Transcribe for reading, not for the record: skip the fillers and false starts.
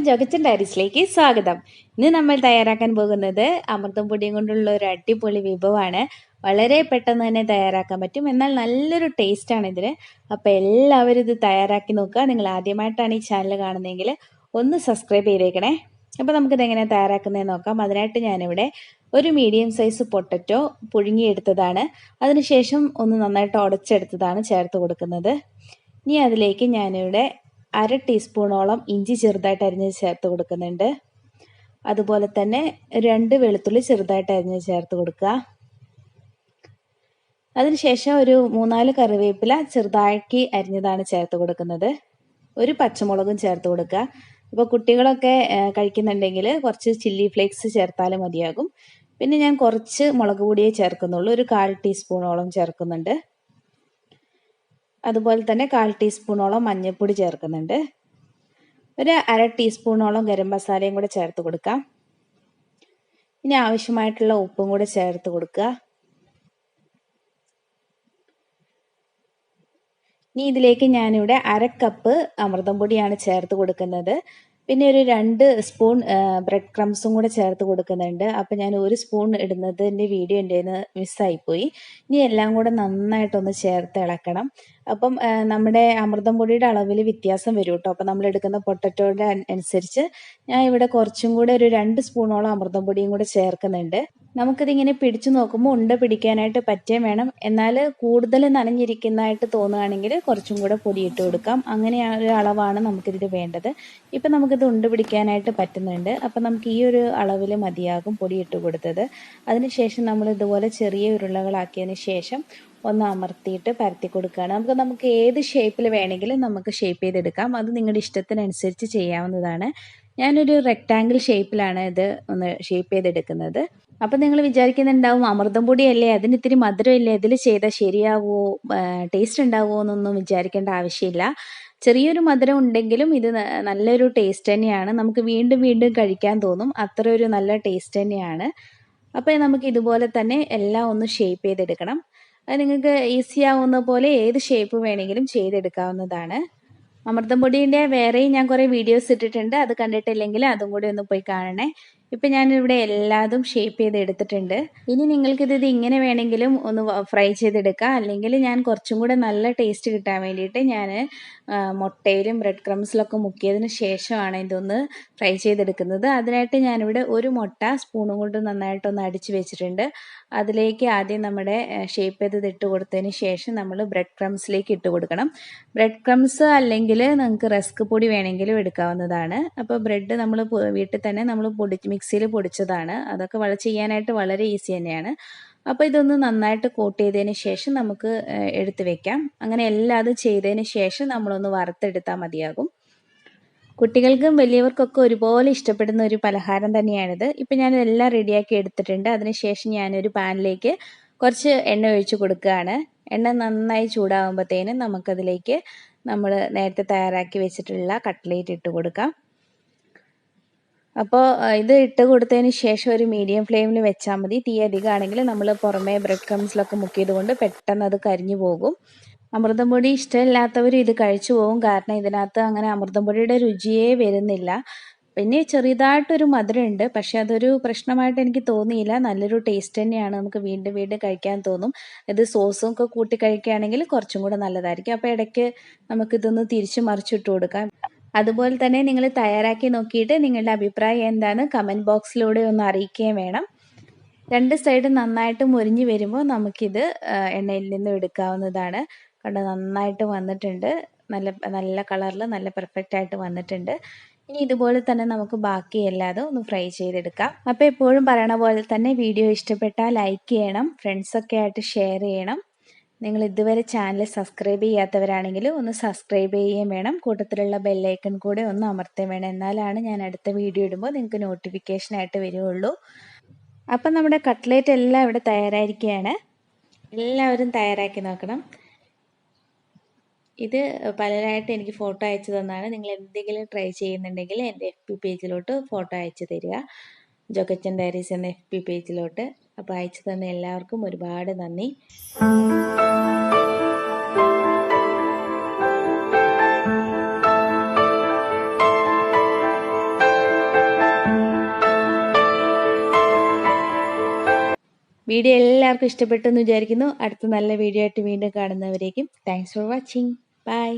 ജോഗച്ചൻ ഡയറീസിലേക്ക് സ്വാഗതം. ഇന്ന് നമ്മൾ തയ്യാറാക്കാൻ പോകുന്നത് അമൃതം പൊടിയും കൊണ്ടുള്ള ഒരു അടിപൊളി വിഭവമാണ്. വളരെ പെട്ടെന്ന് തന്നെ തയ്യാറാക്കാൻ പറ്റും, എന്നാൽ നല്ലൊരു ടേസ്റ്റാണ് ഇതിന്. അപ്പോൾ എല്ലാവരും ഇത് തയ്യാറാക്കി നോക്കുക. നിങ്ങൾ ആദ്യമായിട്ടാണ് ഈ ചാനൽ കാണുന്നതെങ്കിൽ ഒന്ന് സബ്സ്ക്രൈബ് ചെയ്തേക്കണേ. അപ്പോൾ നമുക്കിത് എങ്ങനെ തയ്യാറാക്കുന്നതെന്ന് നോക്കാം. അതിനായിട്ട് ഞാനിവിടെ ഒരു മീഡിയം സൈസ് പൊട്ടറ്റോ പുഴുങ്ങിയെടുത്തതാണ്. അതിനുശേഷം ഒന്ന് നന്നായിട്ട് ഉടച്ചെടുത്തതാണ് ചേർത്ത് കൊടുക്കുന്നത്. ഇനി അതിലേക്ക് ഞാനിവിടെ 1/2 ടീസ്പൂണോളം ഇഞ്ചി ചെറുതായിട്ട് അരിഞ്ഞ് ചേർത്ത് കൊടുക്കുന്നുണ്ട്. അതുപോലെ തന്നെ 2 വെളുത്തുള്ളി ചെറുതായിട്ട് അരിഞ്ഞ് ചേർത്ത് കൊടുക്കുക. അതിനുശേഷം ഒരു 3-4 കറിവേപ്പില ചെറുതാക്കി അരിഞ്ഞതാണ് ചേർത്ത് കൊടുക്കുന്നത്. ഒരു പച്ചമുളകും ചേർത്ത് കൊടുക്കുക. ഇപ്പോൾ കുട്ടികളൊക്കെ കഴിക്കുന്നുണ്ടെങ്കിൽ കുറച്ച് ചില്ലി ഫ്ലേക്സ് ചേർത്താലും മതിയാകും. പിന്നെ ഞാൻ കുറച്ച് മുളക് പൊടിയേ ചേർക്കുന്നുള്ളൂ, ഒരു 1/4 ടീസ്പൂണോളം ചേർക്കുന്നുണ്ട്. അതുപോലെ തന്നെ 1/4 ടീസ്പൂണോളം മഞ്ഞൾപ്പൊടി ചേർക്കുന്നുണ്ട്. ഒരു 1/2 ടീസ്പൂണോളം ഗരം മസാലയും കൂടെ ചേർത്ത് കൊടുക്കാം. ഇനി ആവശ്യമായിട്ടുള്ള ഉപ്പും കൂടെ ചേർത്ത് കൊടുക്കുക. ഇനി ഇതിലേക്ക് ഞാനിവിടെ 1/2 കപ്പ് അമൃതം പൊടിയാണ് ചേർത്ത് കൊടുക്കുന്നത്. പിന്നെ ഒരു 2 സ്പൂൺ ബ്രെഡ് ക്രംസും കൂടെ ചേർത്ത് കൊടുക്കുന്നുണ്ട്. അപ്പം ഞാൻ 1 സ്പൂൺ ഇടുന്നതിൻ്റെ വീഡിയോ എൻ്റെ കയ്യിൽ നിന്ന് മിസ്സായിപ്പോയി. ഇനി എല്ലാം കൂടെ നന്നായിട്ടൊന്ന് ചേർത്ത് ഇളക്കണം. അപ്പം നമ്മുടെ അമൃതം പൊടിയുടെ അളവിൽ വ്യത്യാസം വരും കേട്ടോ. അപ്പം നമ്മൾ എടുക്കുന്ന പൊട്ടറ്റോയുടെ അനുസരിച്ച് ഞാൻ ഇവിടെ കുറച്ചും കൂടെ ഒരു 2 സ്പൂണോളം അമൃതം പൊടിയും കൂടെ ചേർക്കുന്നുണ്ട്. നമുക്കിതിങ്ങനെ പിടിച്ചു നോക്കുമ്പോൾ ഉണ്ട പിടിക്കാനായിട്ട് പറ്റുകയും വേണം. എന്നാൽ കൂടുതൽ നനഞ്ഞിരിക്കുന്നതായിട്ട് തോന്നുകയാണെങ്കിൽ കുറച്ചും കൂടെ പൊടിയിട്ട് കൊടുക്കാം. അങ്ങനെ ഒരു അളവാണ് നമുക്കിതിൽ വേണ്ടത്. ഇപ്പം നമുക്കിത് ഉണ്ട പിടിക്കാനായിട്ട് പറ്റുന്നുണ്ട്. അപ്പം നമുക്ക് ഈ ഒരു അളവിൽ മതിയാകും പൊടിയിട്ട് കൊടുത്തത്. അതിനുശേഷം നമ്മൾ ഇതുപോലെ ചെറിയ ഉരുളകളാക്കിയതിന് ശേഷം ഒന്ന് അമർത്തിയിട്ട് പരത്തി കൊടുക്കുകയാണ്. നമുക്ക് ഏത് ഷേപ്പിൽ വേണമെങ്കിലും നമുക്ക് ഷേപ്പ് ചെയ്തെടുക്കാം. അത് നിങ്ങളുടെ ഇഷ്ടത്തിനനുസരിച്ച് ചെയ്യാവുന്നതാണ്. ഞാനൊരു റെക്റ്റാങ്കിൾ ഷേപ്പിലാണ് ഇത് ഒന്ന് ഷേപ്പ് ചെയ്തെടുക്കുന്നത്. അപ്പം നിങ്ങൾ വിചാരിക്കുന്നുണ്ടാവും, അമൃതം പൊടിയല്ലേ, അതിന് ഇത്തിരി മധുരമില്ലേ, ഇതിൽ ചെയ്താൽ ശരിയാവുമോ, ടേസ്റ്റ് ഉണ്ടാവുമോ എന്നൊന്നും വിചാരിക്കേണ്ട ആവശ്യമില്ല. ചെറിയൊരു മധുരം ഉണ്ടെങ്കിലും ഇത് നല്ലൊരു ടേസ്റ്റ് തന്നെയാണ്. നമുക്ക് വീണ്ടും വീണ്ടും കഴിക്കാൻ തോന്നും, അത്ര ഒരു നല്ല ടേസ്റ്റ് തന്നെയാണ്. അപ്പോൾ നമുക്ക് ഇതുപോലെ തന്നെ എല്ലാം ഒന്ന് ഷേപ്പ് ചെയ്തെടുക്കണം. അത് നിങ്ങൾക്ക് ഈസി ആവുന്ന പോലെ ഏത് ഷേപ്പ് വേണമെങ്കിലും ചെയ്തെടുക്കാവുന്നതാണ്. അമൃതം പൊടിയുടെ വേറെയും ഞാൻ കുറേ വീഡിയോസ് ഇട്ടിട്ടുണ്ട്, അത് കണ്ടിട്ടില്ലെങ്കിൽ അതും കൂടി ഒന്ന് പോയി കാണണേ. ഇപ്പം ഞാനിവിടെ എല്ലാതും ഷേപ്പ് ചെയ്ത് എടുത്തിട്ടുണ്ട്. ഇനി നിങ്ങൾക്കിത് ഇങ്ങനെ വേണമെങ്കിലും ഒന്ന് ഫ്രൈ ചെയ്തെടുക്കാം. അല്ലെങ്കിൽ ഞാൻ കുറച്ചും കൂടെ നല്ല ടേസ്റ്റ് കിട്ടാൻ വേണ്ടിയിട്ട് ഞാൻ മുട്ടയിലും ബ്രെഡ് ക്രംസിലൊക്കെ മുക്കിയതിന് ശേഷമാണ് ഇതൊന്ന് ഫ്രൈ ചെയ്തെടുക്കുന്നത്. അതിനായിട്ട് ഞാനിവിടെ ഒരു മുട്ട സ്പൂണും കൊണ്ട് നന്നായിട്ടൊന്ന് അടിച്ച് വെച്ചിട്ടുണ്ട്. അതിലേക്ക് ആദ്യം നമ്മുടെ ഷേപ്പ് ചെയ്ത് ഇട്ട് കൊടുത്തതിന് ശേഷം നമ്മൾ ബ്രെഡ് ക്രംസിലേക്ക് ഇട്ട് കൊടുക്കണം. ബ്രെഡ് ക്രംസ് അല്ലെങ്കിൽ നിങ്ങൾക്ക് റസ്ക് പൊടി വേണമെങ്കിലും എടുക്കാവുന്നതാണ്. അപ്പോൾ ബ്രെഡ് നമ്മൾ വീട്ടിൽ തന്നെ നമ്മൾ മിക്സിയിൽ പൊടിച്ചതാണ്. അതൊക്കെ ചെയ്യാനായിട്ട് വളരെ ഈസി തന്നെയാണ്. അപ്പോൾ ഇതൊന്ന് നന്നായിട്ട് കോട്ട് ചെയ്തതിന് ശേഷം നമുക്ക് എടുത്ത് വെക്കാം. അങ്ങനെ എല്ലാതും ചെയ്തതിന് ശേഷം നമ്മളൊന്ന് വറുത്തെടുത്താൽ മതിയാകും. കുട്ടികൾക്കും വലിയവർക്കൊക്കെ ഒരുപോലെ ഇഷ്ടപ്പെടുന്ന ഒരു പലഹാരം തന്നെയാണിത്. ഇപ്പം ഞാനിതെല്ലാം റെഡിയാക്കി എടുത്തിട്ടുണ്ട്. അതിനുശേഷം ഞാനൊരു പാനിലേക്ക് കുറച്ച് എണ്ണ ഒഴിച്ച് കൊടുക്കുകയാണ്. എണ്ണ നന്നായി ചൂടാകുമ്പോഴത്തേനും നമുക്കതിലേക്ക് നമ്മൾ നേരത്തെ തയ്യാറാക്കി വെച്ചിട്ടുള്ള കട്ട്ലേറ്റ് ഇട്ട് കൊടുക്കാം. അപ്പോൾ ഇത് ഇട്ട് കൊടുത്തതിന് ശേഷം ഒരു മീഡിയം ഫ്ലെയിമിൽ വെച്ചാൽ മതി. തീ അധികമാണെങ്കിൽ നമ്മൾ പുറമേ ബ്രെഡ് ക്രംസിലൊക്കെ മുക്കിയത് കൊണ്ട് പെട്ടെന്ന് അത് കരിഞ്ഞു പോകും. അമൃതം പൊടി ഇഷ്ടമില്ലാത്തവർ ഇത് കഴിച്ചു പോകും, കാരണം ഇതിനകത്ത് അങ്ങനെ അമൃതം പൊടിയുടെ രുചിയേ വരുന്നില്ല. പിന്നെ ചെറിയതായിട്ടൊരു മധുരമുണ്ട്, പക്ഷെ അതൊരു പ്രശ്നമായിട്ട് എനിക്ക് തോന്നിയില്ല. നല്ലൊരു ടേസ്റ്റ് തന്നെയാണ്, നമുക്ക് വീണ്ടും വീണ്ടും കഴിക്കാൻ തോന്നും. ഇത് സോസും ഒക്കെ കൂട്ടി കഴിക്കുകയാണെങ്കിൽ കുറച്ചും കൂടെ നല്ലതായിരിക്കും. അപ്പോൾ ഇടയ്ക്ക് നമുക്കിതൊന്ന് തിരിച്ച് മറിച്ചിട്ട് കൊടുക്കാം. അതുപോലെ തന്നെ നിങ്ങൾ തയ്യാറാക്കി നോക്കിയിട്ട് നിങ്ങളുടെ അഭിപ്രായം എന്താണ് കമൻറ്റ് ബോക്സിലൂടെ ഒന്ന് അറിയിക്കുകയും വേണം. 2 സൈഡ് നന്നായിട്ട് മുരിഞ്ഞ് വരുമ്പോൾ നമുക്കിത് എണ്ണയിൽ നിന്ന് എടുക്കാവുന്നതാണ്. കണ്ടോ, നന്നായിട്ട് വന്നിട്ടുണ്ട്. നല്ല കളറിൽ നല്ല പെർഫെക്റ്റ് ആയിട്ട് വന്നിട്ടുണ്ട്. ഇനി ഇതുപോലെ തന്നെ നമുക്ക് ബാക്കി എല്ലാതും ഒന്ന് ഫ്രൈ ചെയ്തെടുക്കാം. അപ്പോൾ എപ്പോഴും പറയണ പോലെ തന്നെ വീഡിയോ ഇഷ്ടപ്പെട്ടാൽ ലൈക്ക് ചെയ്യണം, ഫ്രണ്ട്സൊക്കെ ആയിട്ട് ഷെയർ ചെയ്യണം. നിങ്ങൾ ഇതുവരെ ചാനൽ സബ്സ്ക്രൈബ് ചെയ്യാത്തവരാണെങ്കിൽ ഒന്ന് സബ്സ്ക്രൈബ് ചെയ്യുകയും വേണം. കൂട്ടത്തിലുള്ള ബെല്ലൈക്കൺ കൂടെ ഒന്ന് അമർത്തുകയും വേണം. എന്നാലാണ് ഞാൻ അടുത്ത വീഡിയോ ഇടുമ്പോൾ നിങ്ങൾക്ക് നോട്ടിഫിക്കേഷനായിട്ട് വരികയുള്ളൂ. അപ്പം നമ്മുടെ കട്ട്ലേറ്റ് എല്ലാം ഇവിടെ തയ്യാറായിരിക്കുകയാണ്. എല്ലാവരും തയ്യാറാക്കി നോക്കണം. ഇത് പലരായിട്ട് എനിക്ക് ഫോട്ടോ അയച്ചു തന്നാണ്. നിങ്ങൾ എന്തെങ്കിലും ട്രൈ ചെയ്യുന്നുണ്ടെങ്കിൽ എൻ്റെ FB പേജിലോട്ട് ഫോട്ടോ അയച്ചു തരിക, ജോഗച്ചൻ ഡയറീസ് എന്ന FB പേജിലോട്ട്. അപ്പോൾ അയച്ചു തന്ന എല്ലാവർക്കും ഒരുപാട് നന്ദി. വീഡിയോ എല്ലാവർക്കും ഇഷ്ടപ്പെട്ടു എന്ന് വിചാരിക്കുന്നു. അടുത്ത നല്ല വീഡിയോ ആയിട്ട് വീണ്ടും കാണുന്നവരേക്കും താങ്ക്സ് ഫോർ വാച്ചിങ്. ബൈ.